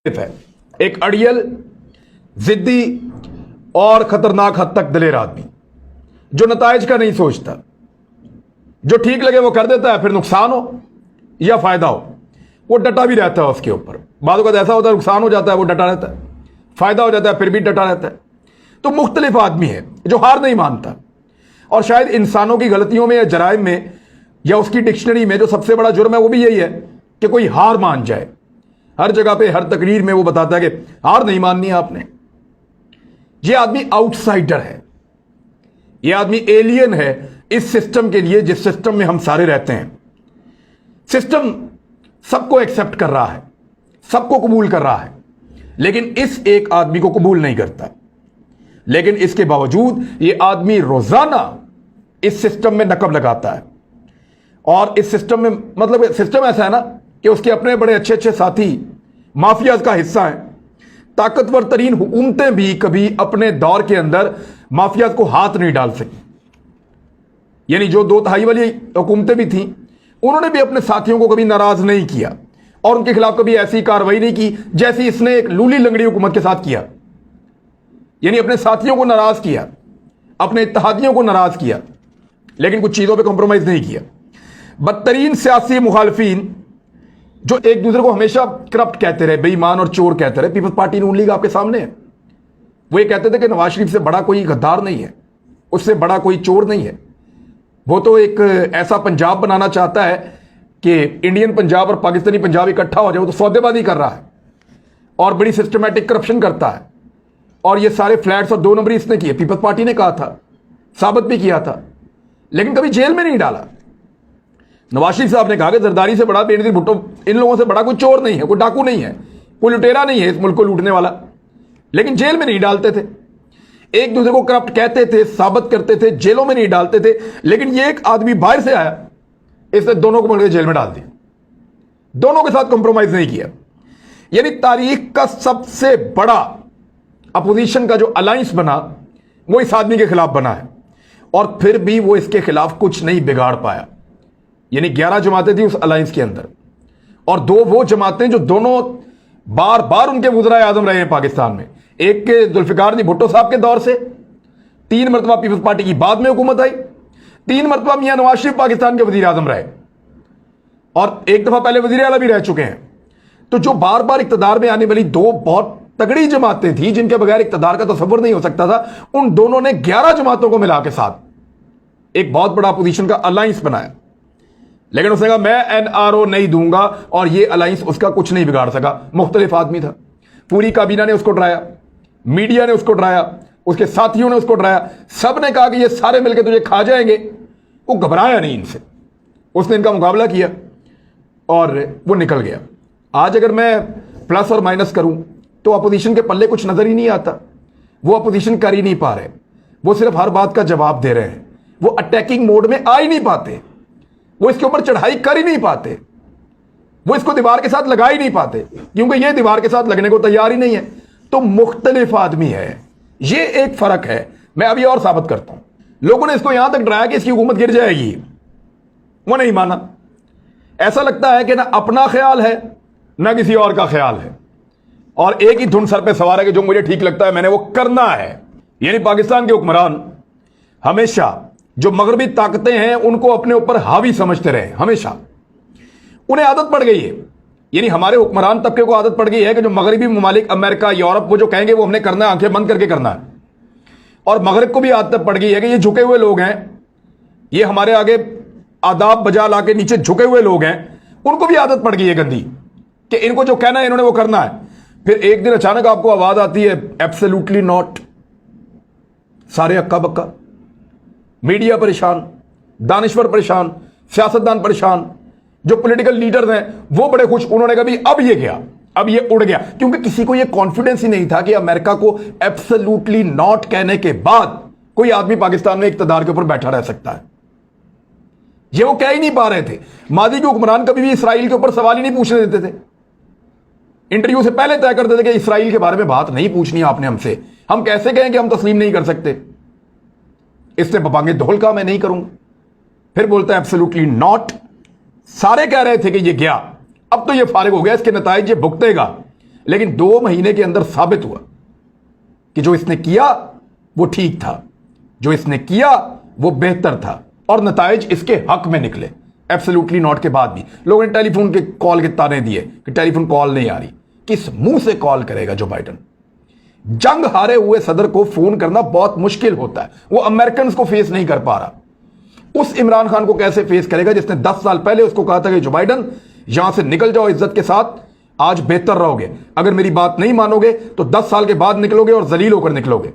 है एक अड़ियल, जिद्दी और खतरनाक हद तक दिलेर आदमी जो नताइज का नहीं सोचता, जो ठीक लगे वो कर देता है, फिर नुकसान हो या फायदा हो वो डटा भी रहता है उसके ऊपर। बातों का ऐसा होता है नुकसान हो जाता है वो डटा रहता है, फायदा हो जाता है फिर भी डटा रहता है। तो मुख्तलिफ आदमी है जो हार नहीं मानता। और शायद इंसानों की गलतियों में या जराइम में या उसकी डिक्शनरी में जो सबसे बड़ा जुर्म है वो भी यही है कि कोई हार मान जाए। हर जगह पे हर तकरीर में वो बताता है कि हार नहीं माननी है आपने। ये आदमी आउटसाइडर है, ये आदमी एलियन है इस सिस्टम के लिए जिस सिस्टम में हम सारे रहते हैं। सिस्टम सबको एक्सेप्ट कर रहा है, सबको कबूल कर रहा है, लेकिन इस एक आदमी को कबूल नहीं करता। लेकिन इसके बावजूद ये आदमी रोजाना इस सिस्टम में नकब लगाता है। और इस सिस्टम में मतलब सिस्टम ऐसा है ना कि उसके अपने बड़े अच्छे अच्छे साथी माफियाज का हिस्सा हैं। ताकतवर तरीन हुकूमतें भी कभी अपने दौर के अंदर माफियाज को हाथ नहीं डाल सकी। यानी जो 2/3 वाली हुकूमतें भी थीं उन्होंने भी अपने साथियों को कभी नाराज नहीं किया और उनके खिलाफ कभी ऐसी कार्रवाई नहीं की जैसी इसने एक लूली लंगड़ी हुकूमत के साथ किया। यानी अपने साथियों को नाराज किया, अपने इत्तेहादियों को नाराज किया, लेकिन कुछ चीजों पे कॉम्प्रोमाइज नहीं किया। बदतरीन सियासी मुखालफीन जो एक दूसरे को हमेशा करप्ट कहते रहे, बेईमान और चोर कहते रहे। पीपल्स पार्टी नून लीग आपके सामने है। वो ये कहते थे कि नवाज शरीफ से बड़ा कोई गद्दार नहीं है, उससे बड़ा कोई चोर नहीं है। वो तो एक ऐसा पंजाब बनाना चाहता है कि इंडियन पंजाब और पाकिस्तानी पंजाब इकट्ठा हो जाए। वो तो सौदेबाजी कर रहा है और बड़ी सिस्टमैटिक करप्शन करता है। और ये सारे फ्लैट्स और 2 नंबरी इसने किए। पीपल्स पार्टी ने कहा था, साबित भी किया था, लेकिन कभी जेल में नहीं डाला। नवाज शरीफ साहब ने कहा कि जरदारी से बड़ा, बेनजीर भुट्टो, इन लोगों से बड़ा कोई चोर नहीं है, कोई डाकू नहीं है, कोई लुटेरा नहीं है इस मुल्क को लूटने वाला, लेकिन जेल में नहीं डालते थे। एक दूसरे को करप्ट कहते थे, साबित करते थे, जेलों में नहीं डालते थे। लेकिन ये एक आदमी बाहर से आया, इसने दोनों को मिलकर जेल में डाल दिया, दोनों के साथ कॉम्प्रोमाइज नहीं किया। यानी तारीख का सबसे बड़ा अपोजिशन का जो अलायंस बना वो इस आदमी के खिलाफ बना है और फिर भी वो इसके खिलाफ कुछ नहीं बिगाड़ पाया। यानी 11 जमातें थी उस अलायंस के अंदर और 2 वो जमातें जो दोनों बार बार उनके वज़ीर आज़म रहे हैं पाकिस्तान में। एक के जुल्फिकार जी भुट्टो साहब के दौर से, 3 मरतबा पीपल्स पार्टी की बाद में हुकूमत आई, 3 मरतबा मियां नवाज शरीफ पाकिस्तान के वज़ीर आज़म रहे और एक दफा पहले वज़ीर आला भी रह चुके हैं। तो जो बार बार इक्तदार में आने वाली 2 बहुत तगड़ी जमातें थी जिनके बगैर इक्तदार का तसव्वुर नहीं हो सकता था, उन दोनों ने 11 जमातों को मिला के साथ एक बहुत बड़ा अपोजिशन का अलायंस बनाया। लेकिन उसने कहा मैं NRO नहीं दूंगा और ये अलायंस उसका कुछ नहीं बिगाड़ सका। मुख्तलिफ आदमी था, पूरी काबीना ने उसको डराया, मीडिया ने उसको डराया, उसके साथियों ने उसको डराया, सब ने कहा कि ये सारे मिलकर तुझे खा जाएंगे। वो घबराया नहीं इनसे, उसने इनका मुकाबला किया और वो निकल गया। आज अगर मैं प्लस और माइनस करूं तो अपोजिशन के पल्ले कुछ नजर ही नहीं आता। वो अपोजिशन कर ही नहीं पा रहे, वो सिर्फ हर बात का जवाब दे रहे हैं, वो अटैकिंग मोड में आ ही नहीं पाते, वो इसके ऊपर चढ़ाई कर ही नहीं पाते, वो इसको दीवार के साथ लगा ही नहीं पाते क्योंकि ये दीवार के साथ लगने को तैयार ही नहीं है। तो मुख्तलिफ आदमी है, ये एक फर्क है। मैं अभी और साबित करता हूं। लोगों ने इसको यहां तक डराया कि इसकी हुकूमत गिर जाएगी, वो नहीं माना। ऐसा लगता है कि ना अपना ख्याल है ना किसी और का ख्याल है और एक ही धुन सर पे सवार है कि जो मुझे ठीक लगता है मैंने वो करना है। यानी पाकिस्तान के हुक्मरान हमेशा जो मगरबी ताकतें हैं उनको अपने ऊपर हावी समझते रहे, हमेशा उन्हें आदत पड़ गई है। यानी हमारे हुक्मरान तबके को आदत पड़ गई है कि जो मगरबी ममालिक, अमेरिका, यूरोप, वो जो कहेंगे वो हमने करना है, आंखें बंद करके करना है। और मगरब को भी आदत पड़ गई है कि ये झुके हुए लोग हैं, ये हमारे आगे आदाब बजा ला के नीचे झुके हुए लोग हैं, उनको भी आदत पड़ गई है गंदी कि इनको जो कहना है इन्होंने वो करना है। फिर एक दिन अचानक आपको आवाज आती है एब्सोल्युटली नॉट। सारे अक्का बक्का, मीडिया परेशान, दानिश्वर परेशान, सियासतदान परेशान, जो पॉलिटिकल लीडर्स हैं वो बड़े खुश। उन्होंने कहा भी अब ये गया, अब ये उड़ गया, क्योंकि किसी को ये कॉन्फिडेंस ही नहीं था कि अमेरिका को एब्सोल्युटली नॉट कहने के बाद कोई आदमी पाकिस्तान में इक्तदार के ऊपर बैठा रह सकता है। ये वो कह ही नहीं पा रहे थे। मादी के हुक्मरान कभी भी इसराइल के ऊपर सवाल ही नहीं पूछने देते थे। इंटरव्यू से पहले तय करते थे कि इसराइल के बारे में बात नहीं पूछनी आपने हमसे, हम कैसे कहें कि हम तस्लीम नहीं कर सकते, इससे बबांगे धोल का मैं नहीं करूंगा। फिर बोलता है एब्सोल्युटली नॉट। सारे कह रहे थे कि ये गया, अब तो ये फारिग हो गया, इसके नताइज ये भुगतेगा। लेकिन 2 महीने के अंदर साबित हुआ कि जो इसने किया वो ठीक था, जो इसने किया वो बेहतर था और नताइज इसके हक में निकले। एब्सोल्युटली नॉट के बाद भी लोगों ने टेलीफोन के कॉल के ताने दिए कि टेलीफोन कॉल नहीं आ रही। किस मुंह से कॉल करेगा जो बाइडेन? जंग हारे हुए सदर को फोन करना बहुत मुश्किल होता है, वो अमेरिकन को फेस नहीं कर पा रहा। उस इमरान खान को कैसे फेस करेगा जिसने 10 साल पहले उसको कहा था कि जो बाइडेन यहां से निकल जाओ इज्जत के साथ, आज बेहतर रहोगे, अगर मेरी बात नहीं मानोगे तो 10 साल के बाद निकलोगे और जलील होकर निकलोगे।